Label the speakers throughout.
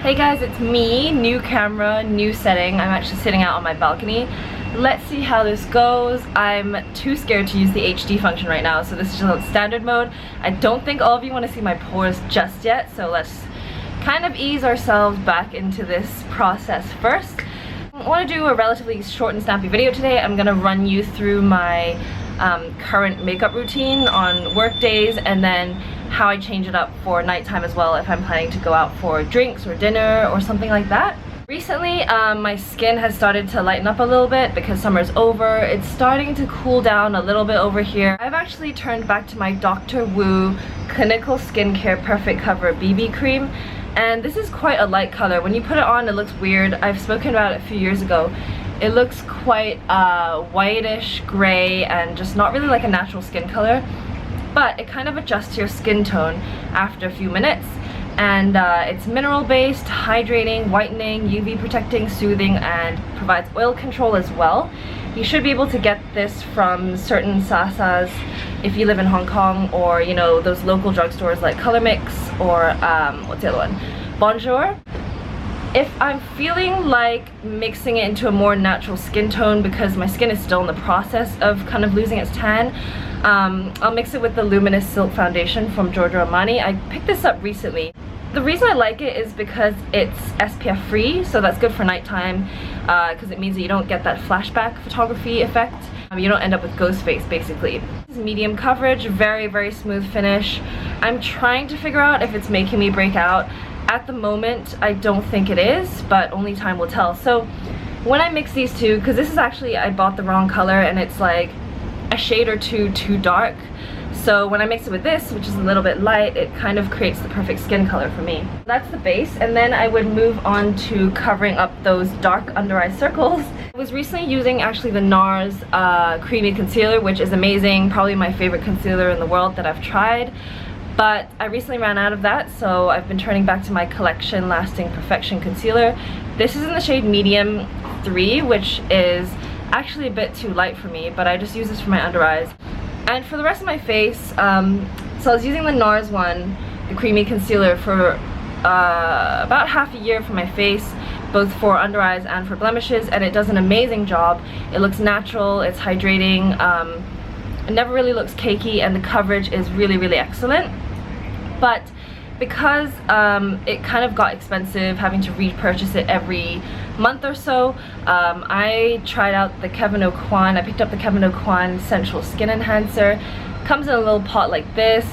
Speaker 1: Hey guys, it's me, new camera, new setting. I'm actually sitting out on my balcony. Let's see how this goes. I'm too scared to use the HD function right now, so this is just on standard mode. I don't think all of you want to see my pores just yet, so let's kind of ease ourselves back into this process first. I want to do a relatively short and snappy video today. I'm gonna run you through my current makeup routine on work days, and then how I change it up for nighttime as well if I'm planning to go out for drinks or dinner or something like that. Recently, my skin has started to lighten up a little bit because summer's over. It's starting to cool down a little bit over here. I've actually turned back to my Dr. Wu Clinical Skincare Perfect Cover BB cream, and this is quite a light color. When you put it on, it looks weird. I've spoken about it a few years ago. It looks quite whitish gray and just not really like a natural skin color, but it kind of adjusts your skin tone after a few minutes. And it's mineral based, hydrating, whitening, UV protecting, soothing, and provides oil control as well. You should be able to get this from certain Sasas if you live in Hong Kong, or you know, those local drugstores like Color Mix or what's the other one? Bonjour. If I'm feeling like mixing it into a more natural skin tone because my skin is still in the process of kind of losing its tan, I'll mix it with the Luminous Silk Foundation from Giorgio Armani. I picked this up recently. The reason I like it is because it's SPF free, so that's good for nighttime because it means that you don't get that flashback photography effect. You don't end up with ghost face basically. This is medium coverage, very smooth finish. I'm trying to figure out if it's making me break out. At the moment, I don't think it is, but only time will tell. So when I mix these two, because this is actually, I bought the wrong color and it's like a shade or two too dark. So when I mix it with this, which is a little bit light, it kind of creates the perfect skin color for me. That's the base, and then I would move on to covering up those dark under eye circles. I was recently using actually the NARS Creamy Concealer, which is amazing, probably my favorite concealer in the world that I've tried. But I recently ran out of that, so I've been turning back to my Collection Lasting Perfection Concealer. This is in the shade Medium 3, which is actually a bit too light for me, but I just use this for my under eyes. And for the rest of my face, so I was using the NARS one, the Creamy Concealer, for about half a year for my face, both for under eyes and for blemishes, and it does an amazing job. It looks natural, it's hydrating, it never really looks cakey, and the coverage is really excellent. But because it kind of got expensive having to repurchase it every month or so, I tried out the Kevyn Aucoin. I picked up the Kevyn Aucoin Sensual Skin Enhancer. Comes in a little pot like this.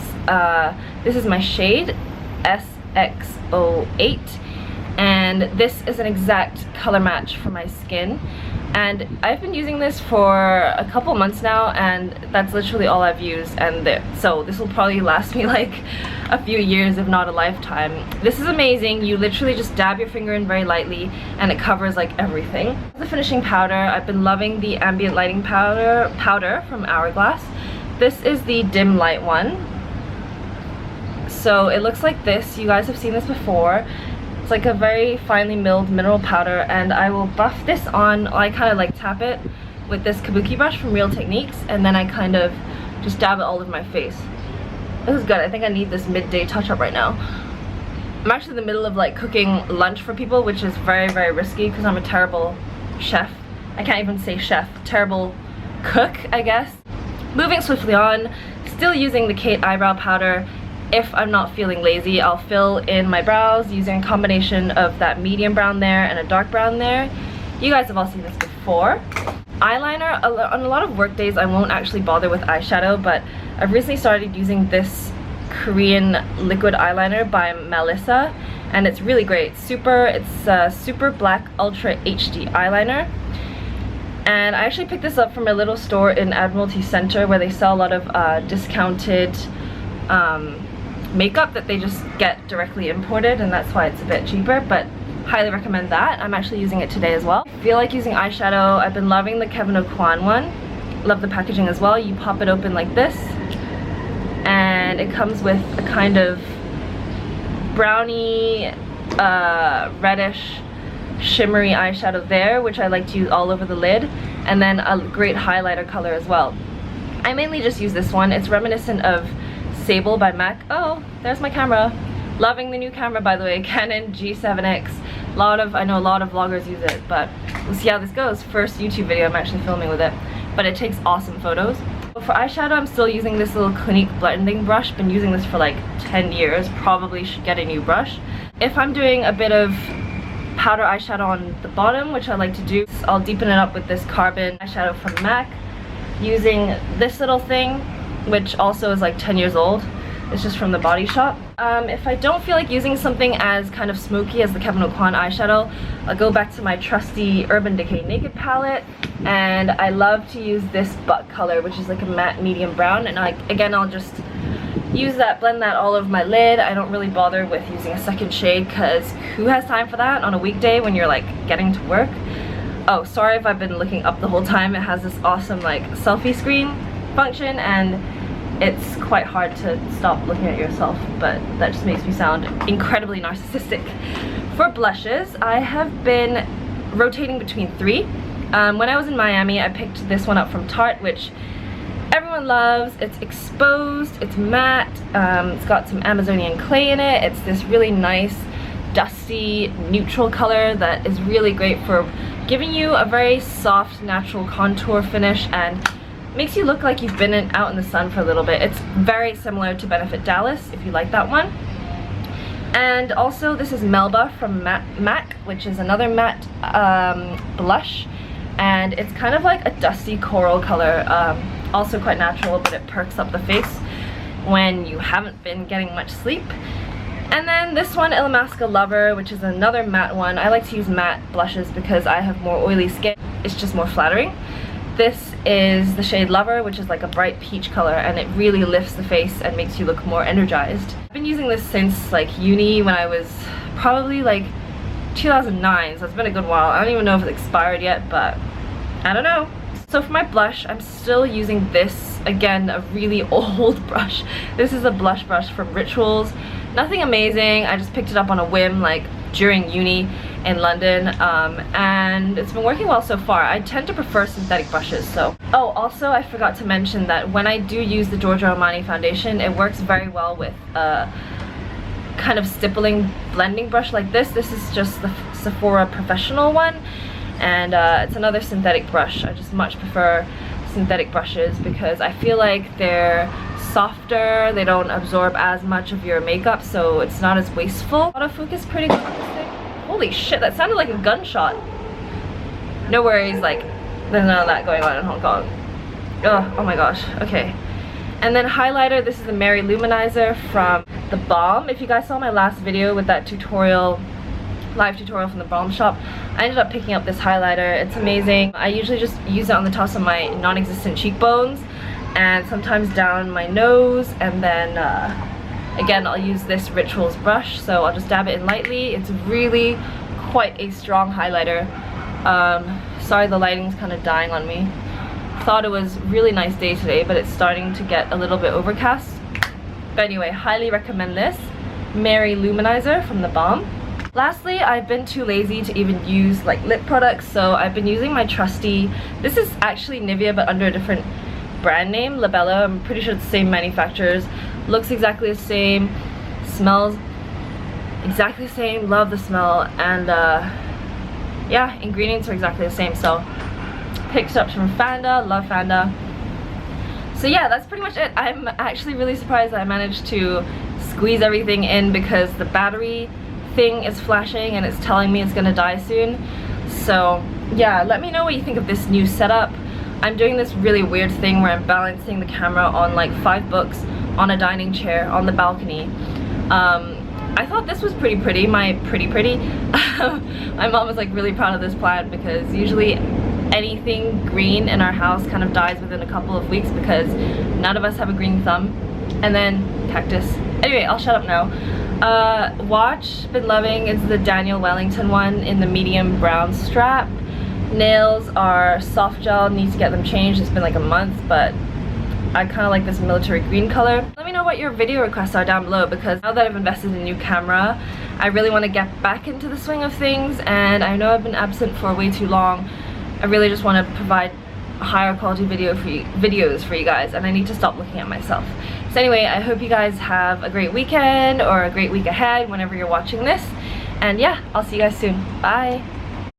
Speaker 1: This is my shade, SX08, and this is an exact color match for my skin. And I've been using this for a couple months now, and that's literally all I've used, and so this will probably last me like a few years, if not a lifetime. This is amazing. You literally just dab your finger in very lightly and it covers like everything. The finishing powder, I've been loving the ambient lighting powder from Hourglass. This is the dim light one. So it looks like this. You guys have seen this before. It's like a very finely milled mineral powder, and I will buff this on. I kind of like tap it with this kabuki brush from Real Techniques, and then I kind of just dab it all over my face. This is good. I think I need this midday touch-up right now. I'm actually in the middle of like cooking lunch for people, which is very risky because I'm a terrible chef. I can't even say chef. Terrible cook, I guess. Moving swiftly on, still using the Kate eyebrow powder. If I'm not feeling lazy, I'll fill in my brows using a combination of that medium brown there and a dark brown there. You guys have all seen this before. Eyeliner, on a lot of work days I won't actually bother with eyeshadow, but I've recently started using this Korean liquid eyeliner by Melba, and it's really great. It's a super black ultra HD eyeliner. And I actually picked this up from a little store in Admiralty Center where they sell a lot of discounted makeup that they just get directly imported, and that's why it's a bit cheaper, but highly recommend that. I'm actually using it today as well. I feel like using eyeshadow. I've been loving the Kevyn Aucoin one. Love the packaging as well. You pop it open like this, and it comes with a kind of brownie, reddish, shimmery eyeshadow there, which I like to use all over the lid, and then a great highlighter color as well. I mainly just use this one. It's reminiscent of Sable by MAC. Oh, there's my camera. Loving the new camera, by the way, Canon G7X. I know a lot of vloggers use it, but we'll see how this goes. First YouTube video I'm actually filming with it, but it takes awesome photos. For eyeshadow, I'm still using this little Clinique blending brush. Been using this for like 10 years. Probably should get a new brush. If I'm doing a bit of powder eyeshadow on the bottom, which I like to do, I'll deepen it up with this carbon eyeshadow from MAC, using this little thing, which also is like 10 years old. It's just from the Body Shop. If I don't feel like using something as kind of smoky as the Kevyn Aucoin eyeshadow, I'll go back to my trusty Urban Decay Naked palette, and I love to use this butt color, which is like a matte medium brown, and again I'll just use that, blend that all over my lid. I don't really bother with using a second shade because who has time for that on a weekday when you're like getting to work? Oh, sorry if I've been looking up the whole time. It has this awesome like selfie screen function, and it's quite hard to stop looking at yourself, but that just makes me sound incredibly narcissistic. For blushes, I have been rotating between 3. When I was in Miami, I picked this one up from Tarte, which everyone loves. It's exposed, it's matte, it's got some Amazonian clay in it. It's this really nice, dusty, neutral color that is really great for giving you a very soft, natural contour finish and makes you look like you've been out in the sun for a little bit. It's very similar to Benefit Dallas, if you like that one. And also this is Melba from MAC, which is another matte blush, and it's kind of like a dusty coral color, also quite natural, but it perks up the face when you haven't been getting much sleep. And then this one, Illamasqua Lover, which is another matte one. I like to use matte blushes because I have more oily skin. It's just more flattering. This is the shade Lover, which is like a bright peach color, and it really lifts the face and makes you look more energized. I've been using this since like uni, when I was probably like 2009, so it's been a good while. I don't even know if it's expired yet, but I don't know. So for my blush, I'm still using this, again, a really old brush. This is a blush brush from Rituals. Nothing amazing, I just picked it up on a whim like during uni in London, and it's been working well so far. I tend to prefer synthetic brushes, so. Oh, also I forgot to mention that when I do use the Giorgio Armani foundation, it works very well with a kind of stippling blending brush like this. This is just the Sephora Professional one, and it's another synthetic brush. I just much prefer synthetic brushes because I feel like they're softer, they don't absorb as much of your makeup, so it's not as wasteful. Autofocus pretty good on this thing. Holy shit, that sounded like a gunshot. No worries, like, there's none of that going on in Hong Kong. Ugh, oh my gosh, okay. And then highlighter, this is the Mary Lou-manizer from the Balm. If you guys saw my last video with that tutorial, live tutorial from the Balm shop, I ended up picking up this highlighter. It's amazing. I usually just use it on the tops of my non-existent cheekbones and sometimes down my nose, and then again I'll use this Rituals brush, so I'll just dab it in lightly. It's really quite a strong highlighter. Sorry the lighting's kind of dying on me. Thought it was a really nice day today, but it's starting to get a little bit overcast. But anyway, highly recommend this Mary Lou-manizer from the Balm. Lastly, I've been too lazy to even use like lip products, so I've been using my trusty, this is actually Nivea but under a different brand name, Labello. I'm pretty sure it's the same manufacturers, looks exactly the same, smells exactly the same, love the smell, and yeah, ingredients are exactly the same. So picked up from Fanda, love Fanda. So yeah, that's pretty much it. I'm actually really surprised that I managed to squeeze everything in because the battery thing is flashing and it's telling me it's gonna die soon. So yeah, let me know what you think of this new setup. I'm doing this really weird thing where I'm balancing the camera on like 5 books on a dining chair on the balcony. I thought this was pretty pretty. My mom was like really proud of this plant because usually anything green in our house kind of dies within a couple of weeks because none of us have a green thumb. And then cactus. Anyway, I'll shut up now. Watch, been loving, it's the Daniel Wellington one in the medium brown strap. Nails are soft gel, need to get them changed. It's been like a month, but I kind of like this military green color. Let me know what your video requests are down below, because now that I've invested in a new camera, I really want to get back into the swing of things, and I know I've been absent for way too long. I really just want to provide higher quality videos for you guys, and I need to stop looking at myself. So anyway, I hope you guys have a great weekend or a great week ahead whenever you're watching this. And yeah, I'll see you guys soon. Bye!